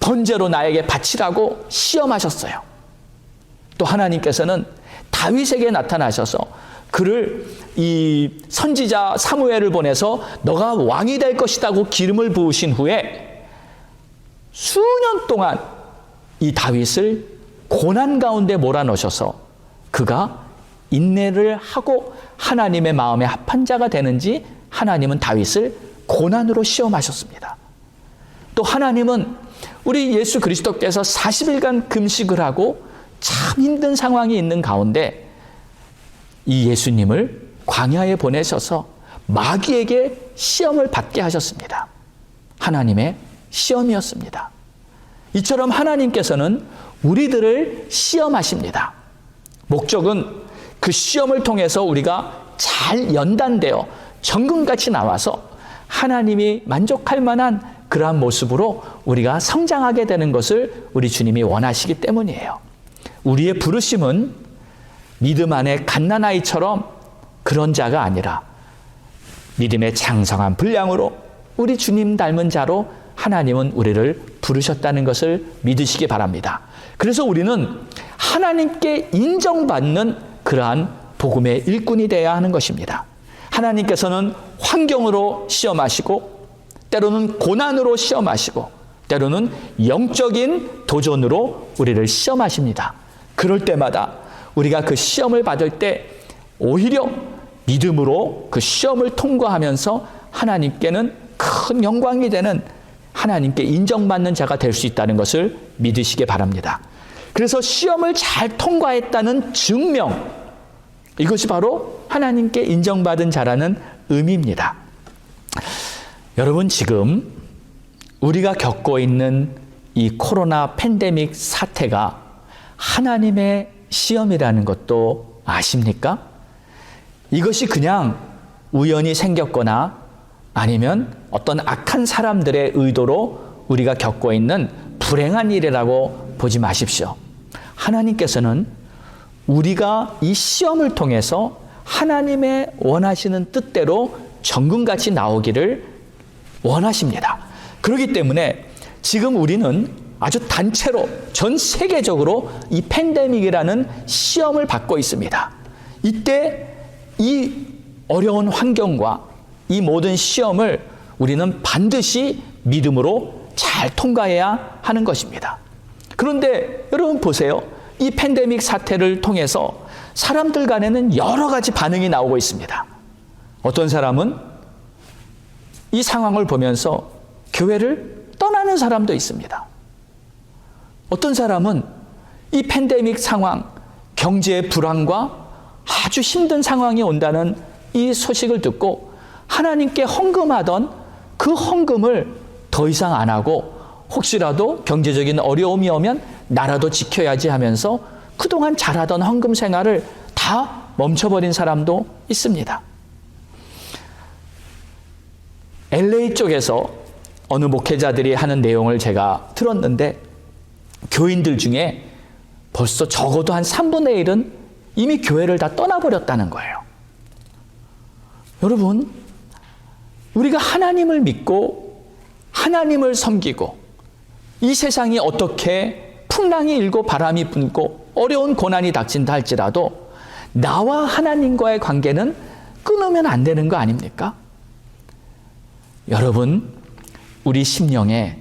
번제로 나에게 바치라고 시험하셨어요. 또 하나님께서는 다윗에게 나타나셔서 그를 이 선지자 사무엘을 보내서 너가 왕이 될 것이라고 기름을 부으신 후에 수년 동안 이 다윗을 고난 가운데 몰아넣으셔서 그가 인내를 하고 하나님의 마음에 합한 자가 되는지 하나님은 다윗을 고난으로 시험하셨습니다. 또 하나님은 우리 예수 그리스도께서 40일간 금식을 하고 참 힘든 상황이 있는 가운데 이 예수님을 광야에 보내셔서 마귀에게 시험을 받게 하셨습니다. 하나님의 시험이었습니다. 이처럼 하나님께서는 우리들을 시험하십니다. 목적은 그 시험을 통해서 우리가 잘 연단되어 정금같이 나와서 하나님이 만족할 만한 그러한 모습으로 우리가 성장하게 되는 것을 우리 주님이 원하시기 때문이에요. 우리의 부르심은 믿음 안에 갓난아이처럼 그런 자가 아니라 믿음의 장성한 분량으로 우리 주님 닮은 자로 하나님은 우리를 부르셨다는 것을 믿으시기 바랍니다. 그래서 우리는 하나님께 인정받는 그러한 복음의 일꾼이 되어야 하는 것입니다. 하나님께서는 환경으로 시험하시고 때로는 고난으로 시험하시고 때로는 영적인 도전으로 우리를 시험하십니다. 그럴 때마다 우리가 그 시험을 받을 때 오히려 믿음으로 그 시험을 통과하면서 하나님께는 큰 영광이 되는 하나님께 인정받는 자가 될 수 있다는 것을 믿으시기 바랍니다. 그래서 시험을 잘 통과했다는 증명, 이것이 바로 하나님께 인정받은 자라는 의미입니다. 여러분, 지금 우리가 겪고 있는 이 코로나 팬데믹 사태가 하나님의 시험이라는 것도 아십니까? 이것이 그냥 우연히 생겼거나 아니면 어떤 악한 사람들의 의도로 우리가 겪고 있는 불행한 일이라고 보지 마십시오. 하나님께서는 우리가 이 시험을 통해서 하나님의 원하시는 뜻대로 정금같이 나오기를 원하십니다. 그렇기 때문에 지금 우리는 아주 단체로 전 세계적으로 이 팬데믹이라는 시험을 받고 있습니다. 이때 이 어려운 환경과 이 모든 시험을 우리는 반드시 믿음으로 잘 통과해야 하는 것입니다. 그런데 여러분 보세요. 이 팬데믹 사태를 통해서 사람들 간에는 여러 가지 반응이 나오고 있습니다. 어떤 사람은 이 상황을 보면서 교회를 떠나는 사람도 있습니다. 어떤 사람은 이 팬데믹 상황, 경제 불황과 아주 힘든 상황이 온다는 이 소식을 듣고 하나님께 헌금하던 그 헌금을 더 이상 안 하고 혹시라도 경제적인 어려움이 오면 나라도 지켜야지 하면서 그동안 잘하던 헌금 생활을 다 멈춰버린 사람도 있습니다. LA 쪽에서 어느 목회자들이 하는 내용을 제가 들었는데 교인들 중에 벌써 적어도 한 3분의 1은 이미 교회를 다 떠나버렸다는 거예요. 여러분, 우리가 하나님을 믿고 하나님을 섬기고 이 세상이 어떻게 풍랑이 일고 바람이 불고 어려운 고난이 닥친다 할지라도 나와 하나님과의 관계는 끊으면 안 되는 거 아닙니까? 여러분, 우리 심령에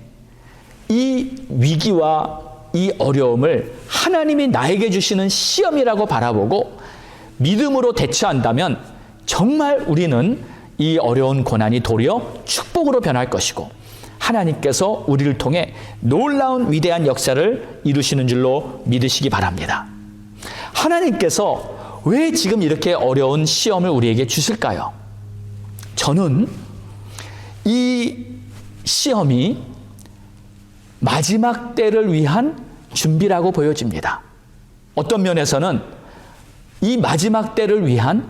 이 위기와 이 어려움을 하나님이 나에게 주시는 시험이라고 바라보고 믿음으로 대처한다면 정말 우리는 이 어려운 고난이 도리어 축복으로 변할 것이고 하나님께서 우리를 통해 놀라운 위대한 역사를 이루시는 줄로 믿으시기 바랍니다. 하나님께서 왜 지금 이렇게 어려운 시험을 우리에게 주실까요? 저는 이 시험이 마지막 때를 위한 준비라고 보여집니다. 어떤 면에서는 이 마지막 때를 위한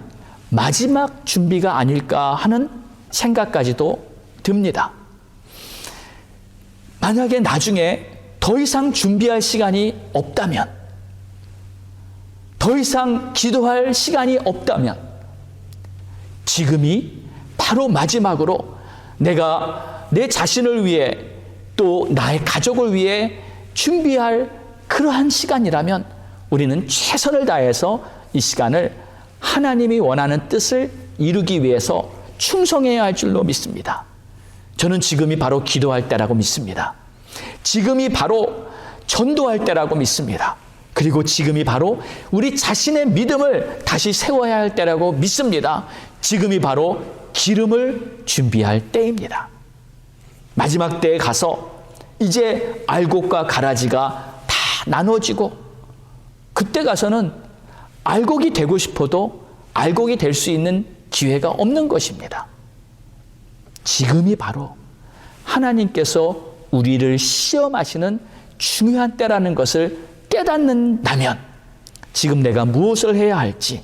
마지막 준비가 아닐까 하는 생각까지도 듭니다. 만약에 나중에 더 이상 준비할 시간이 없다면, 더 이상 기도할 시간이 없다면 지금이 바로 마지막으로 내가 내 자신을 위해 또 나의 가족을 위해 준비할 그러한 시간이라면 우리는 최선을 다해서 이 시간을 하나님이 원하는 뜻을 이루기 위해서 충성해야 할 줄로 믿습니다. 저는 지금이 바로 기도할 때라고 믿습니다. 지금이 바로 전도할 때라고 믿습니다. 그리고 지금이 바로 우리 자신의 믿음을 다시 세워야 할 때라고 믿습니다. 지금이 바로 기름을 준비할 때입니다. 마지막 때에 가서 이제 알곡과 가라지가 다 나눠지고 그때 가서는 알곡이 되고 싶어도 알곡이 될 수 있는 기회가 없는 것입니다. 지금이 바로 하나님께서 우리를 시험하시는 중요한 때라는 것을 깨닫는다면 지금 내가 무엇을 해야 할지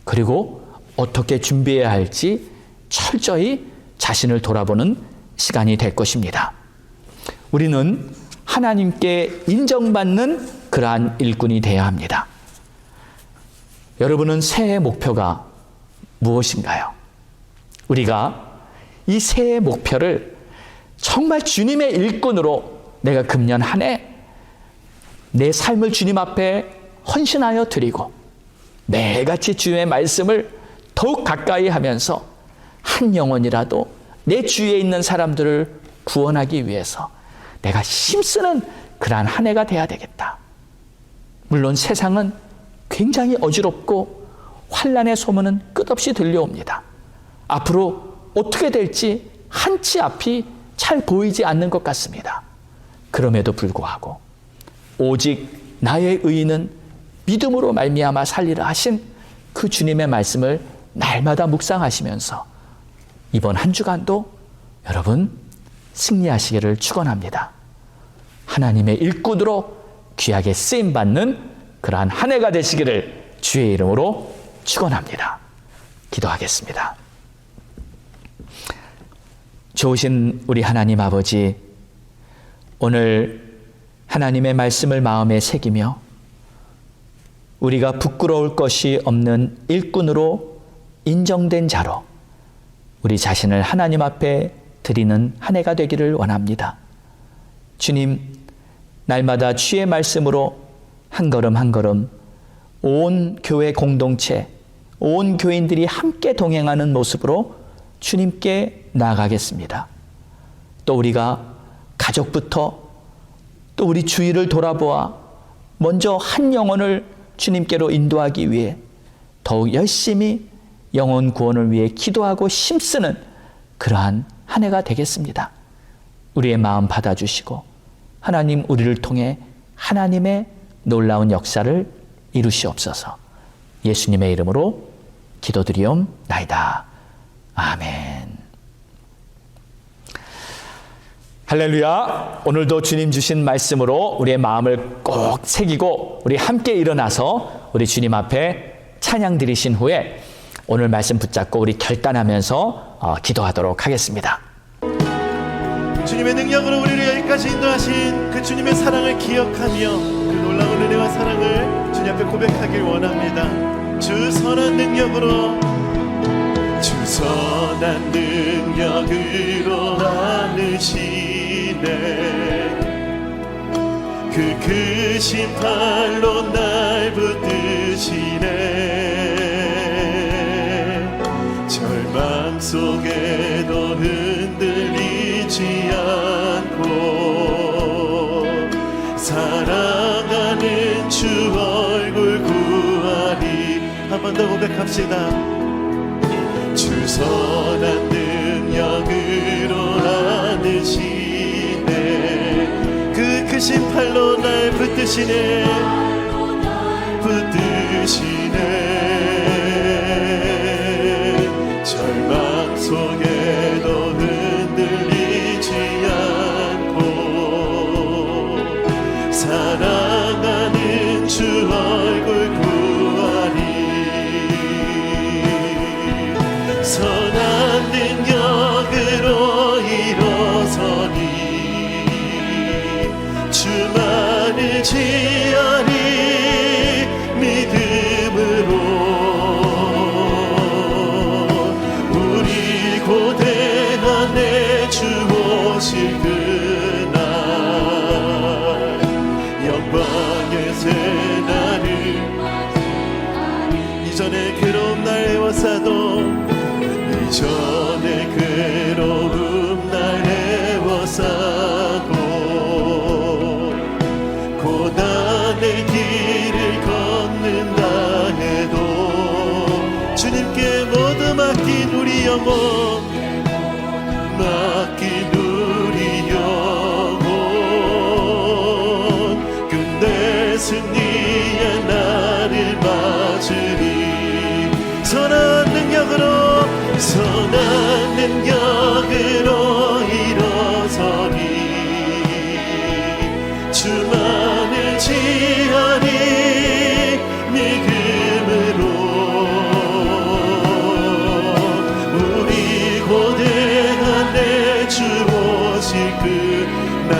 그리고 어떻게 준비해야 할지 철저히 자신을 돌아보는 시간이 될 것입니다. 우리는 하나님께 인정받는 그러한 일꾼이 되어야 합니다. 여러분은 새해 목표가 무엇인가요? 우리가 이 새해 목표를 정말 주님의 일꾼으로 내가 금년 한 해 내 삶을 주님 앞에 헌신하여 드리고 매일같이 주님의 말씀을 더욱 가까이 하면서 한 영혼이라도 내 주위에 있는 사람들을 구원하기 위해서 내가 힘쓰는 그러한 한 해가 돼야 되겠다. 물론 세상은 굉장히 어지럽고 환난의 소문은 끝없이 들려옵니다. 앞으로 어떻게 될지 한치 앞이 잘 보이지 않는 것 같습니다. 그럼에도 불구하고 오직 나의 의인은 믿음으로 말미암아 살리라 하신 그 주님의 말씀을 날마다 묵상하시면서 이번 한 주간도 여러분 승리하시기를 축원합니다. 하나님의 일꾼으로 귀하게 쓰임받는 그러한 한 해가 되시기를 주의 이름으로 축원합니다. 기도하겠습니다. 좋으신 우리 하나님 아버지, 오늘 하나님의 말씀을 마음에 새기며 우리가 부끄러울 것이 없는 일꾼으로 인정된 자로 우리 자신을 하나님 앞에 드리는 한 해가 되기를 원합니다. 주님, 날마다 주의 말씀으로 한 걸음 한 걸음 온 교회 공동체, 온 교인들이 함께 동행하는 모습으로 주님께 나아가겠습니다. 또 우리가 가족부터 또 우리 주위를 돌아보아 먼저 한 영혼을 주님께로 인도하기 위해 더욱 열심히 영혼 구원을 위해 기도하고 힘쓰는 그러한 한 해가 되겠습니다. 우리의 마음 받아주시고 하나님 우리를 통해 하나님의 놀라운 역사를 이루시옵소서. 예수님의 이름으로 기도드리옵나이다. 아멘. 할렐루야. 오늘도 주님 주신 말씀으로 우리의 마음을 꼭 새기고 우리 함께 일어나서 우리 주님 앞에 찬양 드리신 후에 오늘 말씀 붙잡고 우리 결단하면서 기도하도록 하겠습니다. 주님의 능력으로 우리를 여기까지 인도하신 그 주님의 사랑을 기억하며 그 놀라운 은혜와 사랑을 주님 앞에 고백하길 원합니다. 주 선한 능력으로, 주 선한 능력으로 안으시네. 그 크신 팔로 날 붙드시네. 절망 속에도 흔들리지 않고 사랑하는 주 얼굴 구하리. 한 번 더 고백합시다. 주 선한 능력으로 안으시네. 그 크신 팔로 날 붙드시네. 붙드시네. 절망 속에도 흔들리지 않고 사랑하는 주 얼굴 구하리. 선한 능력으로 일어서니 주만을 지하리. 믿음으로 우리 고대한 내 주 오실 그날 영광의 새날을 이전에 괴로운 날 애워싸도 이전에 괴로움 날 애워싸고 고난의 길을 걷는다 해도 주님께 모두 맡긴 우리 영혼, 맡긴 우리 영혼 끝내 승리의 날을 맞으리. 선한 능력으로, 선한 능력으로 일어서니 주만을 지하리. 믿음으로 우리 고대한 내 주 오실 그날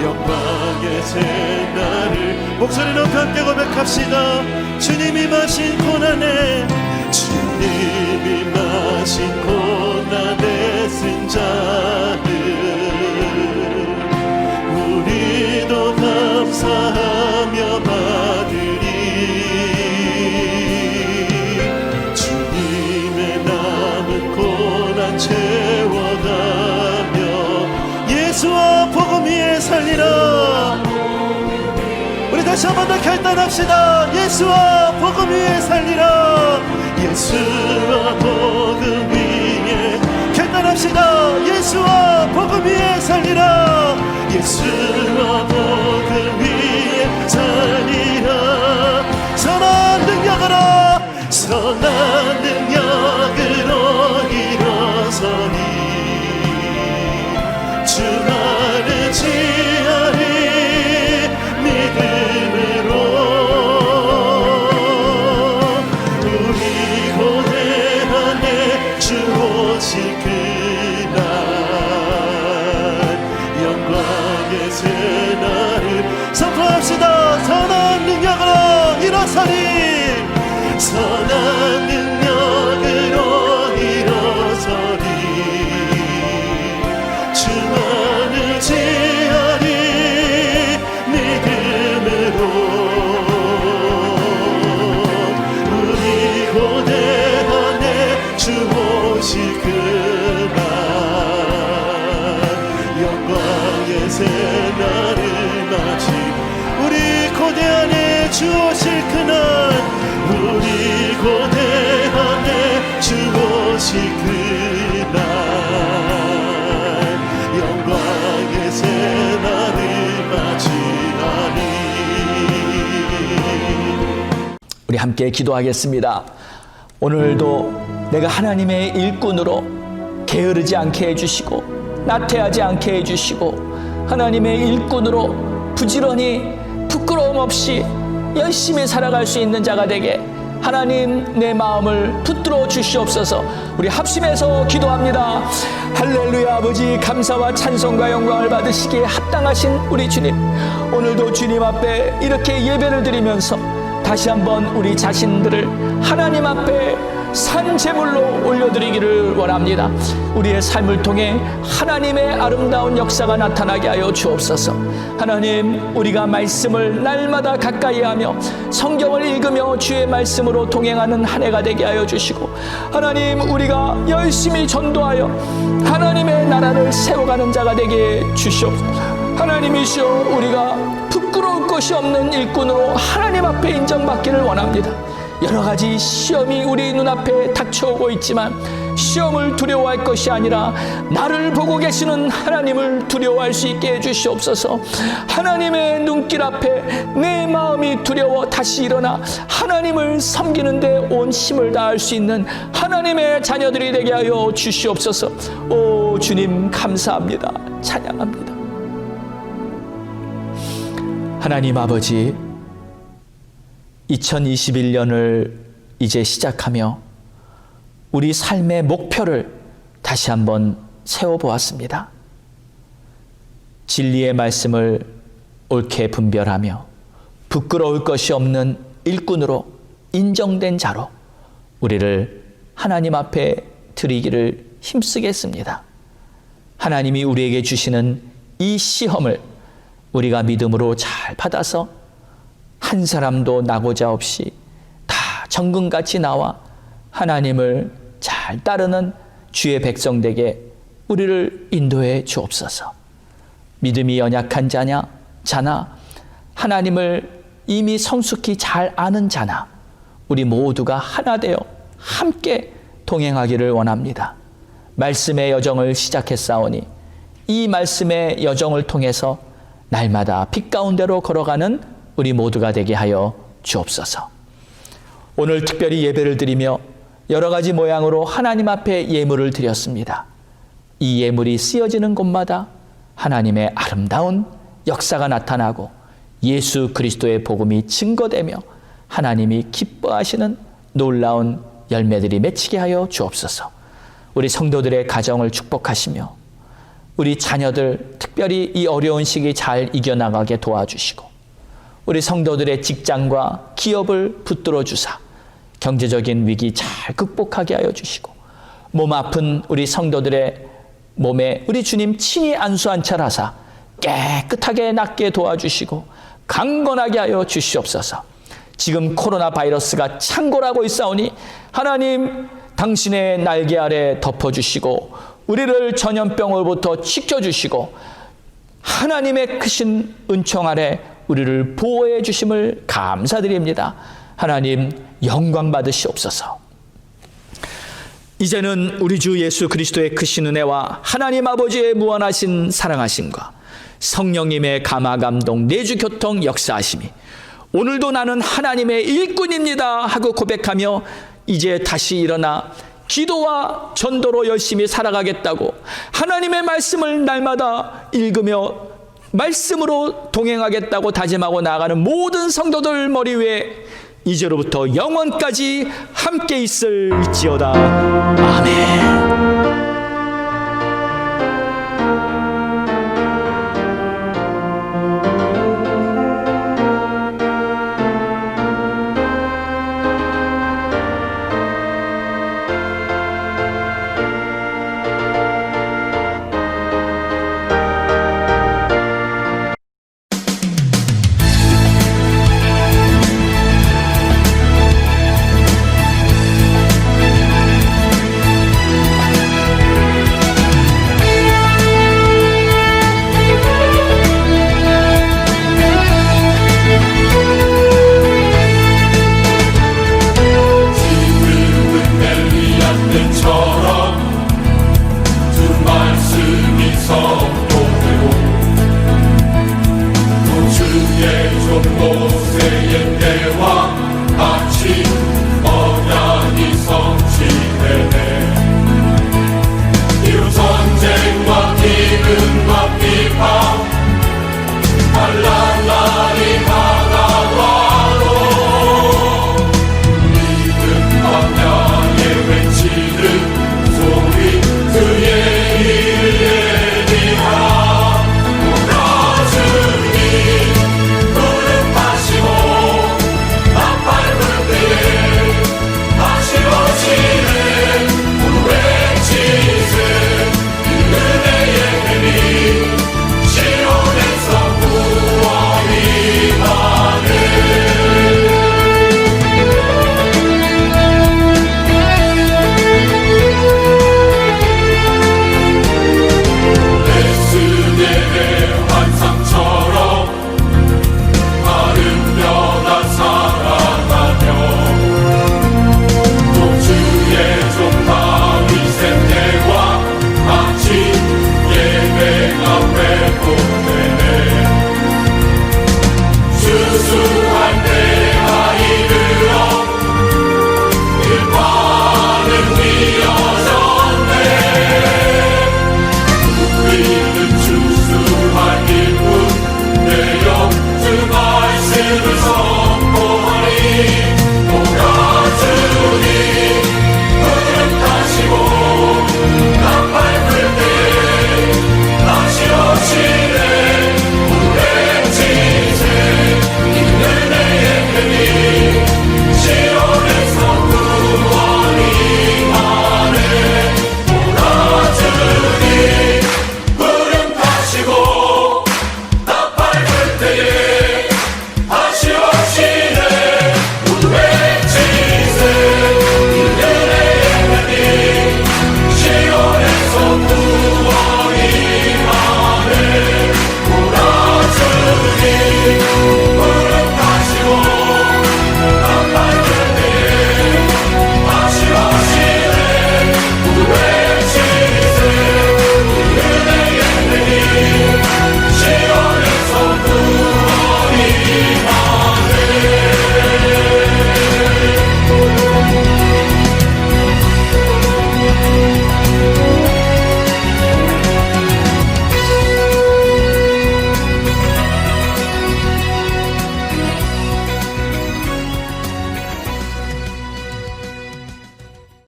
영광의 새날을 목소리 높여 함께 고백합시다. 주님이 마신 고난에, 주님이 주님이 마신 고난의 쓴 자들 우리도 감사하며 받으리. 주님의 남은 고난 채워가며 예수와 복음 위에 살리라. 우리 다시 한 번 더 결단합시다. 예수와 복음 위에 살리라. 예수와 복음 위에 결단합시다. 예수와 복음 위에 살리라. 예수와 복음 위에 살리라. 선한 능력으로 일어서니 주만을 지하리. 믿음으로 우리 고대하네 주 오실 그날 영광의 새날을 선포합시다. 선한 능력으로 일어서니 선한 능력으로 일어서니 주만을 지하리. 믿음으로 우리 고대하네 주 오실 그날 영광의 새날을 맞이. 우리 고대하네 주 오실 그날 우리 고대하네 주 오실 그날 영광의 새날을 맞이하니. 우리 함께 기도하겠습니다. 오늘도 내가 하나님의 일꾼으로 게으르지 않게 해주시고 나태하지 않게 해주시고 하나님의 일꾼으로 부지런히 부끄러움 없이 열심히 살아갈 수 있는 자가 되게 하나님 내 마음을 붙들어 주시옵소서. 우리 합심해서 기도합니다. 할렐루야. 아버지 감사와 찬송과 영광을 받으시기에 합당하신 우리 주님, 오늘도 주님 앞에 이렇게 예배를 드리면서 다시 한번 우리 자신들을 하나님 앞에 산 제물로 올려드리기를 원합니다. 우리의 삶을 통해 하나님의 아름다운 역사가 나타나게 하여 주옵소서. 하나님, 우리가 말씀을 날마다 가까이 하며 성경을 읽으며 주의 말씀으로 동행하는 한 해가 되게 하여 주시고, 하나님, 우리가 열심히 전도하여 하나님의 나라를 세워가는 자가 되게 주시옵소서. 하나님이시여, 우리가 부끄러울 것이 없는 일꾼으로 하나님 앞에 인정받기를 원합니다. 여러 가지 시험이 우리 눈앞에 닥쳐오고 있지만 시험을 두려워할 것이 아니라 나를 보고 계시는 하나님을 두려워할 수 있게 해주시옵소서. 하나님의 눈길 앞에 내 마음이 두려워 다시 일어나 하나님을 섬기는 데 온 힘을 다할 수 있는 하나님의 자녀들이 되게 하여 주시옵소서. 오 주님, 감사합니다. 찬양합니다. 하나님 아버지, 2021년을 이제 시작하며 우리 삶의 목표를 다시 한번 세워보았습니다. 진리의 말씀을 옳게 분별하며 부끄러울 것이 없는 일꾼으로 인정된 자로 우리를 하나님 앞에 드리기를 힘쓰겠습니다. 하나님이 우리에게 주시는 이 시험을 우리가 믿음으로 잘 받아서 한 사람도 나고자 없이 다 정금같이 나와 하나님을 잘 따르는 주의 백성되게 우리를 인도해 주옵소서. 믿음이 연약한 자나 하나님을 이미 성숙히 잘 아는 자나 우리 모두가 하나 되어 함께 동행하기를 원합니다. 말씀의 여정을 시작했사오니 이 말씀의 여정을 통해서 날마다 빛 가운데로 걸어가는 우리 모두가 되게 하여 주옵소서. 오늘 특별히 예배를 드리며 여러 가지 모양으로 하나님 앞에 예물을 드렸습니다. 이 예물이 쓰여지는 곳마다 하나님의 아름다운 역사가 나타나고 예수 그리스도의 복음이 증거되며 하나님이 기뻐하시는 놀라운 열매들이 맺히게 하여 주옵소서. 우리 성도들의 가정을 축복하시며 우리 자녀들 특별히 이 어려운 시기 잘 이겨나가게 도와주시고 우리 성도들의 직장과 기업을 붙들어 주사 경제적인 위기 잘 극복하게 하여 주시고 몸 아픈 우리 성도들의 몸에 우리 주님 친히 안수 안찰하사 깨끗하게 낫게 도와주시고 강건하게 하여 주시옵소서. 지금 코로나 바이러스가 창궐하고 있사오니 하나님 당신의 날개 아래 덮어주시고 우리를 전염병으로부터 지켜주시고 하나님의 크신 은총 아래 우리를 보호해 주심을 감사드립니다. 하나님 영광 받으시옵소서. 이제는 우리 주 예수 그리스도의 크신 은혜와 하나님 아버지의 무한하신 사랑하심과 성령님의 감화 감동 내주 교통 역사하심이 오늘도 나는 하나님의 일꾼입니다 하고 고백하며 이제 다시 일어나 기도와 전도로 열심히 살아가겠다고 하나님의 말씀을 날마다 읽으며 말씀으로 동행하겠다고 다짐하고 나아가는 모든 성도들 머리 위에 이제로부터 영원까지 함께 있을지어다. 아멘.